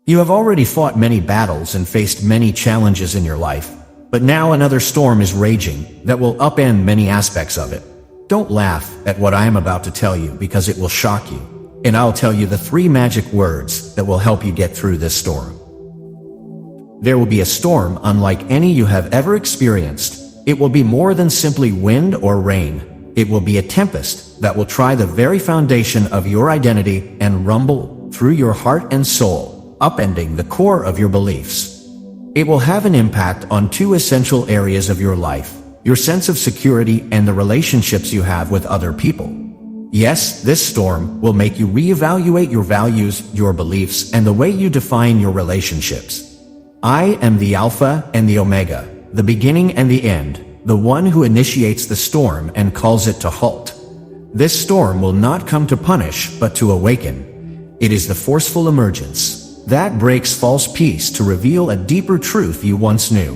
You have already fought many battles and faced many challenges in your life, but now another storm is raging that will upend many aspects of it. Don't laugh at what I am about to tell you because it will shock you, and I'll tell you the 3 magic words that will help you get through this storm. There will be a storm unlike any you have ever experienced. It will be more than simply wind or rain. It will be a tempest that will try the very foundation of your identity and rumble through your heart and soul, upending the core of your beliefs. It will have an impact on 2 essential areas of your life: your sense of security and the relationships you have with other people. Yes, this storm will make you reevaluate your values, your beliefs, and the way you define your relationships. I am the Alpha and the Omega, the beginning and the end, the one who initiates the storm and calls it to halt. This storm will not come to punish, but to awaken. It is the forceful emergence that breaks false peace to reveal a deeper truth you once knew.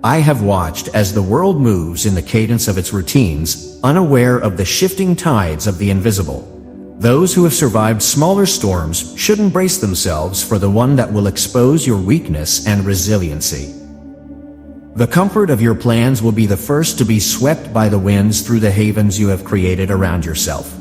I have watched as the world moves in the cadence of its routines, unaware of the shifting tides of the invisible. Those who have survived smaller storms should embrace themselves for the one that will expose your weakness and resiliency. The comfort of your plans will be the first to be swept by the winds through the havens you have created around yourself.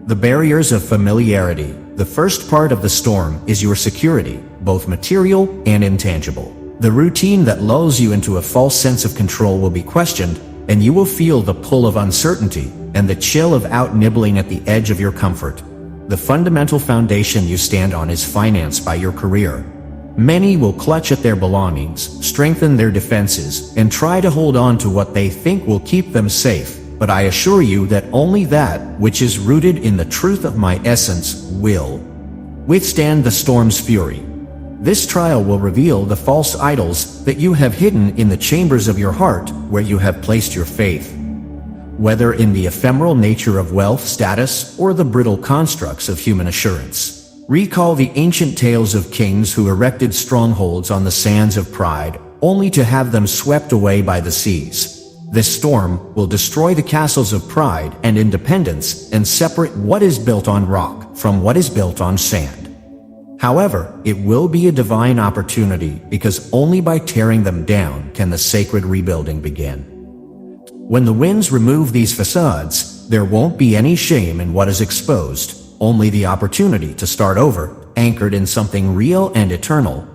The barriers of familiarity. The first part of the storm is your security, both material and intangible. The routine that lulls you into a false sense of control will be questioned, and you will feel the pull of uncertainty and the chill of out-nibbling at the edge of your comfort. The fundamental foundation you stand on is financed by your career. Many will clutch at their belongings, strengthen their defenses, and try to hold on to what they think will keep them safe. But I assure you that only that which is rooted in the truth of my essence will withstand the storm's fury. This trial will reveal the false idols that you have hidden in the chambers of your heart where you have placed your faith. Whether in the ephemeral nature of wealth, status, or the brittle constructs of human assurance. Recall the ancient tales of kings who erected strongholds on the sands of pride, only to have them swept away by the seas. This storm will destroy the castles of pride and independence and separate what is built on rock from what is built on sand. However, it will be a divine opportunity because only by tearing them down can the sacred rebuilding begin. When the winds remove these facades, there won't be any shame in what is exposed, only the opportunity to start over, anchored in something real and eternal.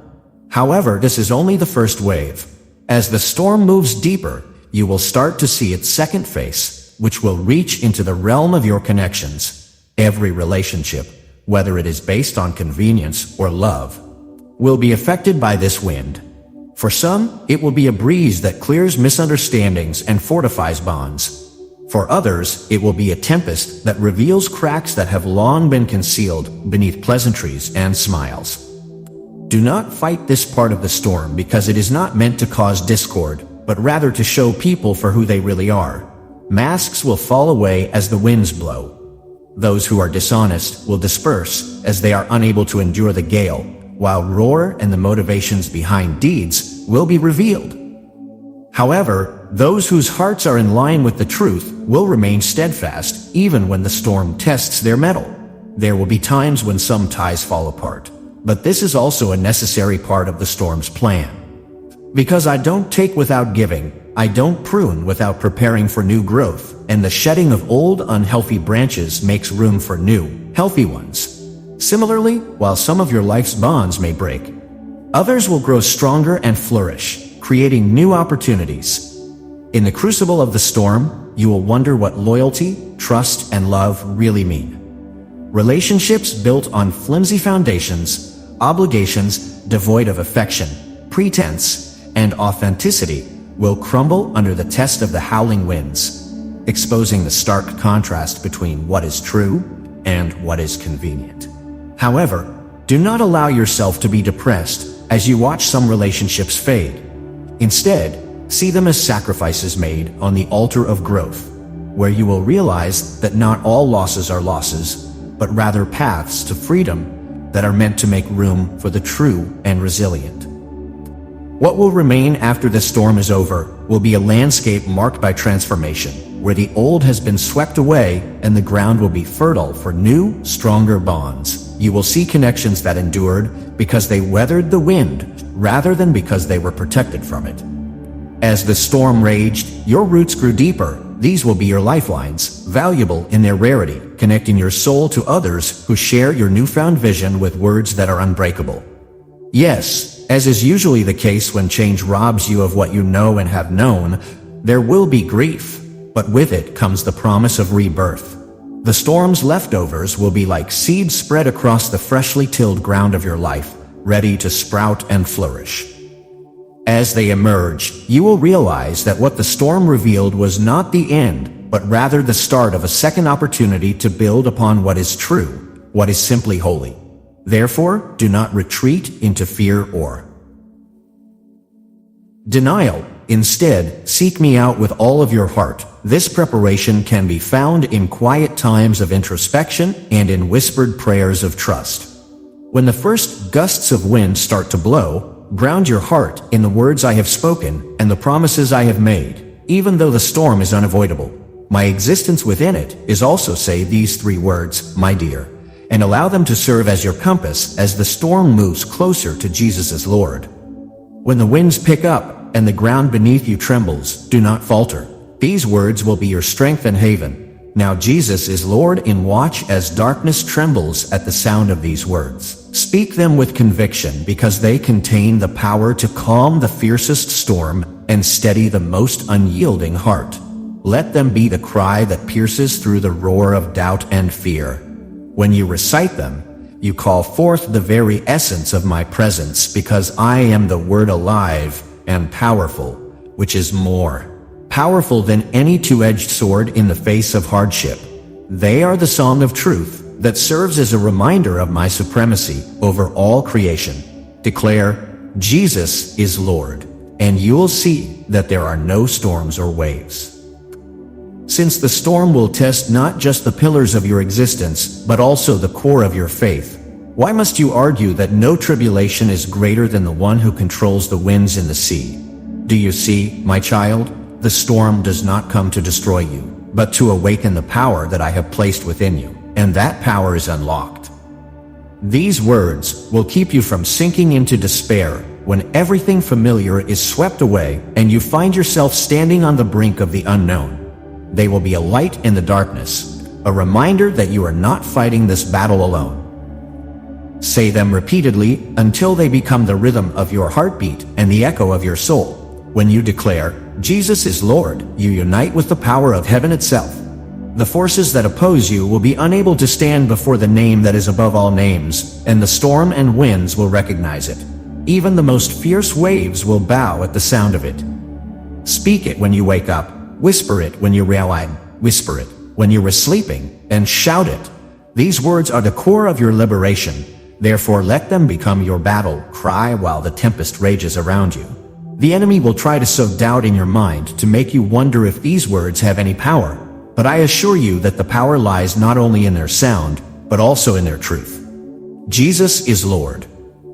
However, this is only the first wave. As the storm moves deeper, you will start to see its second face, which will reach into the realm of your connections. Every relationship, whether it is based on convenience or love, will be affected by this wind. For some, it will be a breeze that clears misunderstandings and fortifies bonds. For others, it will be a tempest that reveals cracks that have long been concealed beneath pleasantries and smiles. Do not fight this part of the storm because it is not meant to cause discord, but rather to show people for who they really are. Masks will fall away as the winds blow. Those who are dishonest will disperse as they are unable to endure the gale, while roar and the motivations behind deeds will be revealed. However, those whose hearts are in line with the truth will remain steadfast even when the storm tests their mettle. There will be times when some ties fall apart, but this is also a necessary part of the storm's plan. Because I don't take without giving, I don't prune without preparing for new growth, and the shedding of old unhealthy branches makes room for new, healthy ones. Similarly, while some of your life's bonds may break, others will grow stronger and flourish, creating new opportunities. In the crucible of the storm, you will wonder what loyalty, trust, and love really mean. Relationships built on flimsy foundations, obligations devoid of affection, pretense, and authenticity will crumble under the test of the howling winds, exposing the stark contrast between what is true and what is convenient. However, do not allow yourself to be depressed as you watch some relationships fade. Instead, see them as sacrifices made on the altar of growth, where you will realize that not all losses are losses, but rather paths to freedom that are meant to make room for the true and resilient. What will remain after the storm is over will be a landscape marked by transformation, where the old has been swept away and the ground will be fertile for new, stronger bonds. you will see connections that endured because they weathered the wind rather than because they were protected from it. As the storm raged, your roots grew deeper. These will be your lifelines, valuable in their rarity, connecting your soul to others who share your newfound vision with words that are unbreakable. Yes, as is usually the case when change robs you of what you know and have known, there will be grief, but with it comes the promise of rebirth. The storm's leftovers will be like seeds spread across the freshly tilled ground of your life, ready to sprout and flourish. As they emerge, you will realize that what the storm revealed was not the end, but rather the start of a second opportunity to build upon what is true, what is simply holy. Therefore, do not retreat into fear or denial. Instead, seek me out with all of your heart. This preparation can be found in quiet times of introspection and in whispered prayers of trust. When the first gusts of wind start to blow, ground your heart in the words I have spoken and the promises I have made. Even though the storm is unavoidable, my existence within it is also say these three words, my dear, and allow them to serve as your compass as the storm moves closer to Jesus as Lord. When the winds pick up and the ground beneath you trembles, do not falter. These words will be your strength and haven. Now Jesus is Lord in watch as darkness trembles at the sound of these words. Speak them with conviction because they contain the power to calm the fiercest storm and steady the most unyielding heart. Let them be the cry that pierces through the roar of doubt and fear. When you recite them, you call forth the very essence of my presence because I am the word alive and powerful, which is more powerful than any two-edged sword in the face of hardship. They are the song of truth that serves as a reminder of my supremacy over all creation. Declare, Jesus is Lord, and you will see that there are no storms or waves. Since the storm will test not just the pillars of your existence, but also the core of your faith, why must you argue that no tribulation is greater than the one who controls the winds in the sea? Do you see, my child? The storm does not come to destroy you, but to awaken the power that I have placed within you, and that power is unlocked. These words will keep you from sinking into despair when everything familiar is swept away and you find yourself standing on the brink of the unknown. They will be a light in the darkness, a reminder that you are not fighting this battle alone. Say them repeatedly until they become the rhythm of your heartbeat and the echo of your soul. When you declare, Jesus is Lord, you unite with the power of heaven itself. The forces that oppose you will be unable to stand before the name that is above all names, and the storm and winds will recognize it. Even the most fierce waves will bow at the sound of it. Speak it when you wake up, whisper it when you realign, whisper it when you are sleeping, and shout it. These words are the core of your liberation, therefore let them become your battle cry while the tempest rages around you. The enemy will try to sow doubt in your mind to make you wonder if these words have any power, but I assure you that the power lies not only in their sound, but also in their truth. Jesus is Lord.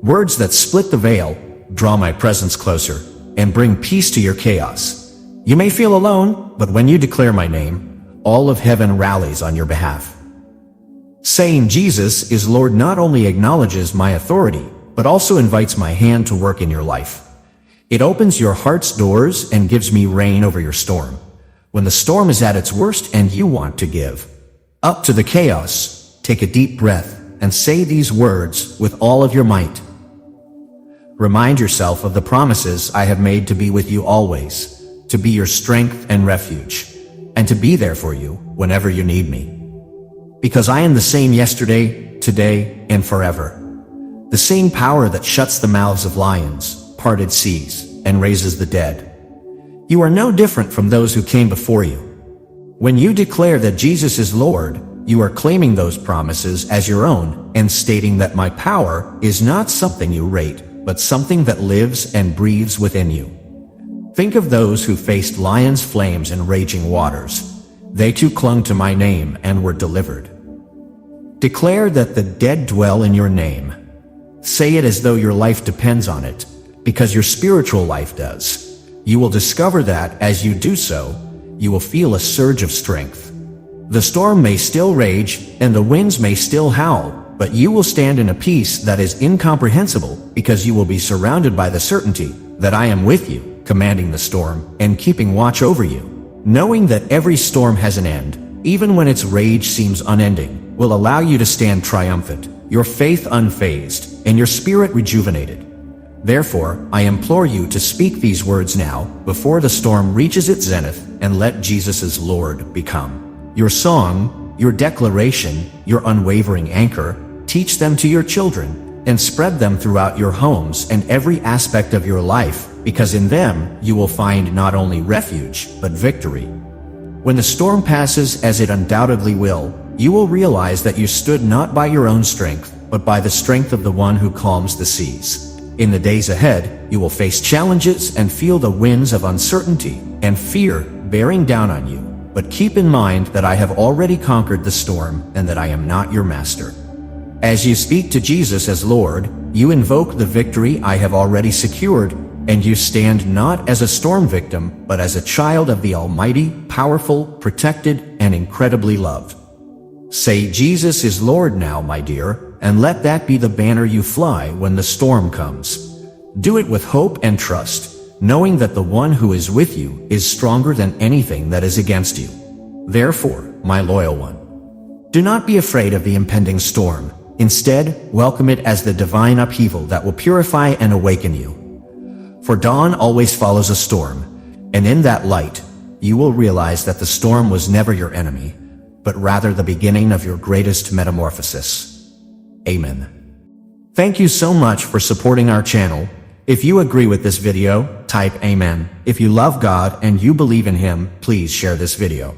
Words that split the veil, draw my presence closer, and bring peace to your chaos. You may feel alone, but when you declare my name, all of heaven rallies on your behalf. Saying Jesus is Lord not only acknowledges my authority, but also invites my hand to work in your life. It opens your heart's doors and gives me reign over your storm. When the storm is at its worst and you want to give up to the chaos, take a deep breath and say these words with all of your might. Remind yourself of the promises I have made to be with you always, to be your strength and refuge, and to be there for you whenever you need me. Because I am the same yesterday, today, and forever. The same power that shuts the mouths of lions, parted seas, and raises the dead. You are no different from those who came before you. When you declare that Jesus is Lord, you are claiming those promises as your own and stating that my power is not something you rate, but something that lives and breathes within you. Think of those who faced lions' flames and raging waters. They too clung to my name and were delivered. Declare that the dead dwell in your name. Say it as though your life depends on it, because your spiritual life does. You will discover that, as you do so, you will feel a surge of strength. The storm may still rage, and the winds may still howl, but you will stand in a peace that is incomprehensible because you will be surrounded by the certainty that I am with you, commanding the storm and keeping watch over you. Knowing that every storm has an end, even when its rage seems unending, will allow you to stand triumphant, your faith unfazed, and your spirit rejuvenated. Therefore, I implore you to speak these words now, before the storm reaches its zenith, and let Jesus' Lord become your song, your declaration, your unwavering anchor. Teach them to your children, and spread them throughout your homes and every aspect of your life, because in them you will find not only refuge, but victory. When the storm passes, as it undoubtedly will, you will realize that you stood not by your own strength, but by the strength of the one who calms the seas. In the days ahead, you will face challenges and feel the winds of uncertainty and fear bearing down on you. But keep in mind that I have already conquered the storm and that I am not your master. As you speak to Jesus as Lord, you invoke the victory I have already secured, and you stand not as a storm victim, but as a child of the Almighty, powerful, protected, and incredibly loved. Say, Jesus is Lord now, my dear, and let that be the banner you fly when the storm comes. Do it with hope and trust, knowing that the one who is with you is stronger than anything that is against you. Therefore, my loyal one, do not be afraid of the impending storm. Instead, welcome it as the divine upheaval that will purify and awaken you. For dawn always follows a storm, and in that light, you will realize that the storm was never your enemy, but rather the beginning of your greatest metamorphosis. Amen. Thank you so much for supporting our channel. If you agree with this video, type Amen. If you love God and you believe in Him, please share this video.